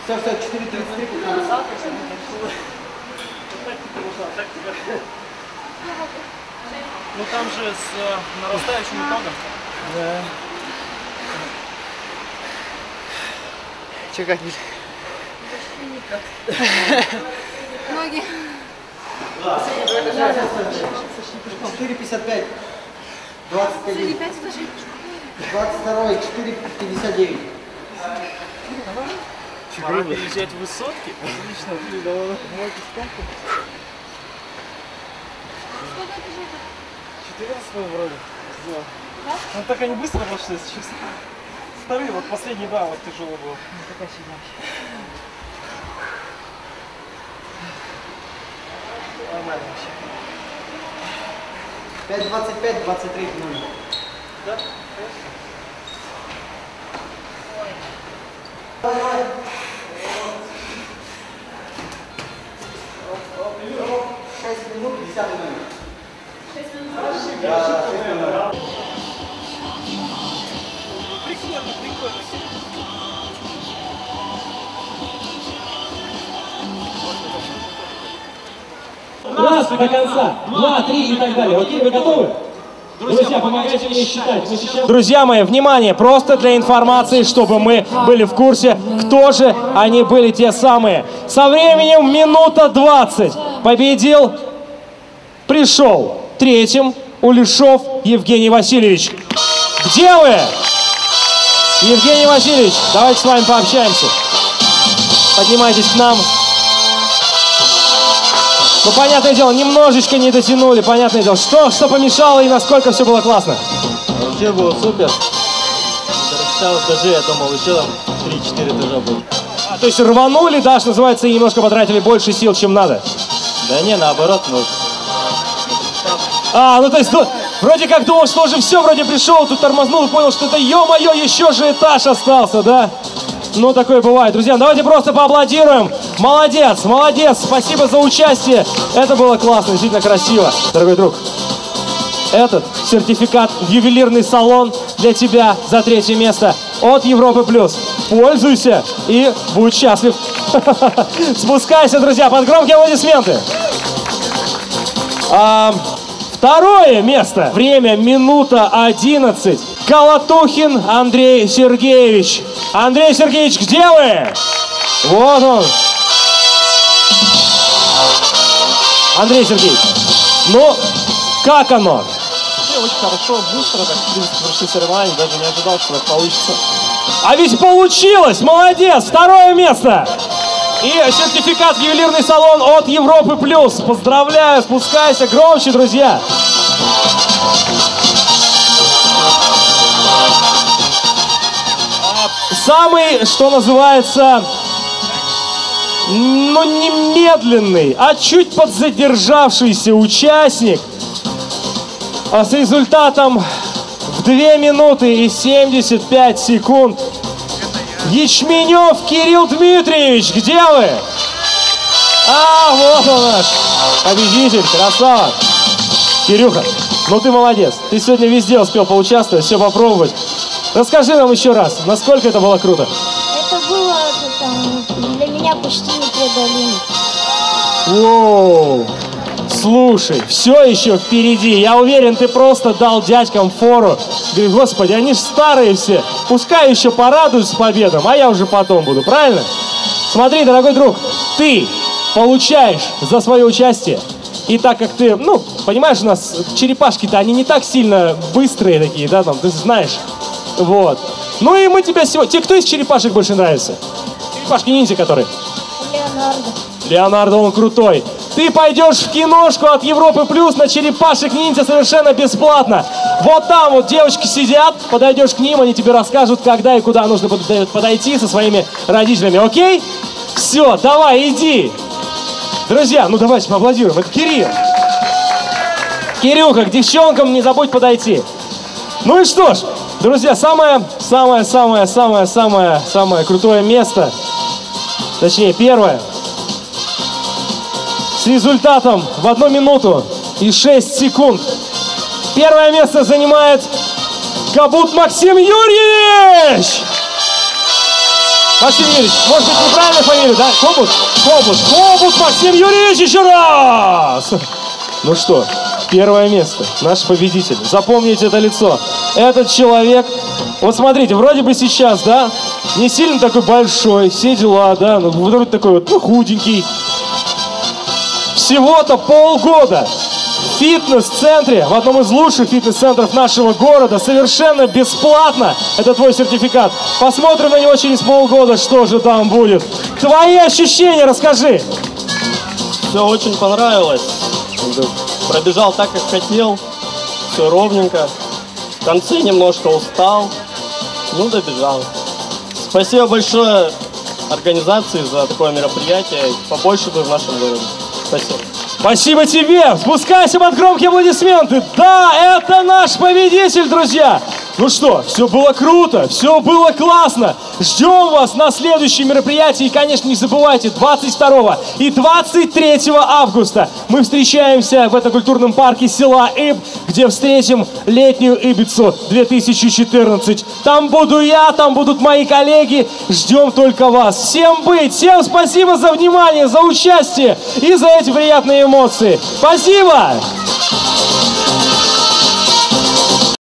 Все, 4:33. Ну там же с нарастающим итогом. Да. Че как-нибудь? Ноги. 4:55. 21. 22. 4:59. Пора переезжать в высотки. Отлично, ты давай. Мойки сколько? 14 вроде. Да? Ну так они быстро пошли, если честно. Вторые, вот последний, да, вот тяжело был. Такая фигня. Нормально вообще. 5:25, 23:0. Да? Давай. 6 минут, 10 минут. 6 минут. Да, 6 минут. Прикольно, прикольно. Раз до конца, 2, 3 и так далее. Окей, вы готовы? Друзья, помогайте мне считать. Друзья мои, внимание, просто для информации, чтобы мы были в курсе, кто же они были те самые. Со временем минута 20. Победил, пришел третьим Улешов Евгений Васильевич. Где вы? Евгений Васильевич, давайте с вами пообщаемся. Поднимайтесь к нам. Ну, понятное дело, немножечко не дотянули, понятное дело. Что помешало и насколько все было классно? Вообще было супер. Дорастал этажи, я думал, еще там 3-4 этажа будет. То есть рванули, да, что называется, и немножко потратили больше сил, чем надо? Да не, наоборот, ну... Ну то есть, ну, вроде как думал, что уже все, вроде пришел, тут тормознул и понял, что это, ё-моё, еще же этаж остался, да? Ну, такое бывает. Друзья, давайте просто поаплодируем. Молодец, молодец, спасибо за участие. Это было классно, действительно красиво. Дорогой друг, этот сертификат в ювелирный салон для тебя за 3-е место от Европы Плюс. Пользуйся и будь счастлив. Спускайся, друзья, под громкие аплодисменты. 2-е место. Время минута 11. Колотухин Андрей Сергеевич. Андрей Сергеевич, где вы? Вот он. Андрей Сергеевич, ну, как оно? Очень хорошо, быстро, так, в принципе, прошли соревнования, даже не ожидал, что так получится. А ведь получилось! Молодец! 2-е место! И сертификат в ювелирный салон от Европы Плюс. Поздравляю, спускайся громче, друзья! Самый, что называется, ну не медленный, а чуть подзадержавшийся участник с результатом в 2 минуты и 75 секунд. Ячменев Кирилл Дмитриевич, где вы? Вот он наш победитель, красава. Кирюха, ну ты молодец. Ты сегодня везде успел поучаствовать, все попробовать. Расскажи нам еще раз, насколько это было круто. Это было для меня почти непреодолимо. Воу. Слушай, все еще впереди. Я уверен, ты просто дал дядькам фору. Говорит, господи, они же старые все. Пускай еще порадуются победам, а я уже потом буду, правильно? Смотри, дорогой друг, ты получаешь за свое участие. И так как ты, ну, понимаешь, у нас черепашки-то, они не так сильно быстрые такие, да, там, ты знаешь. Вот. Ну и мы тебя сегодня... Тебе кто из черепашек больше нравится? Черепашки-ниндзя которые? Леонардо. Леонардо, он крутой. Ты пойдешь в киношку от Европы Плюс на черепашек-ниндзя совершенно бесплатно. Вот там вот девочки сидят, подойдешь к ним, они тебе расскажут, когда и куда нужно подойти со своими родителями, окей? Все, давай, иди. Друзья, ну давайте поаплодируем. Это Кирилл. Кирюха, к девчонкам не забудь подойти. Ну и что ж, друзья, самое крутое место, точнее первое, с результатом в 1 минуту и 6 секунд. 1-е место занимает Габут Максим Юрьевич. Максим Юрьевич, может быть, неправильная фамилия, да? Кобут? Кобут Максим Юрьевич еще раз! Ну что, первое место, наш победитель. Запомните это лицо. Этот человек, вот смотрите, вроде бы сейчас, да, не сильно такой большой, все дела, да, но вроде такой вот, ну, худенький. Всего-то полгода в фитнес-центре, в одном из лучших фитнес-центров нашего города, совершенно бесплатно. Это твой сертификат. Посмотрим на него через полгода, что же там будет. Твои ощущения расскажи. Все очень понравилось. Пробежал так, как хотел. Все ровненько. В конце немножко устал. Ну, добежал. Спасибо большое организации за такое мероприятие. Побольше бы в нашем городе. Спасибо. Спасибо тебе! Спускайся под громкие аплодисменты! Да, это наш победитель, друзья! Ну что, все было круто, все было классно! Ждем вас на следующем мероприятии. И, конечно, не забывайте, 22 и 23 августа мы встречаемся в этнокультурном парке села Иб, где встретим летнюю Ибицу 2014. Там буду я, там будут мои коллеги. Ждем только вас. Всем быть! Всем спасибо за внимание, за участие и за эти приятные эмоции. Спасибо!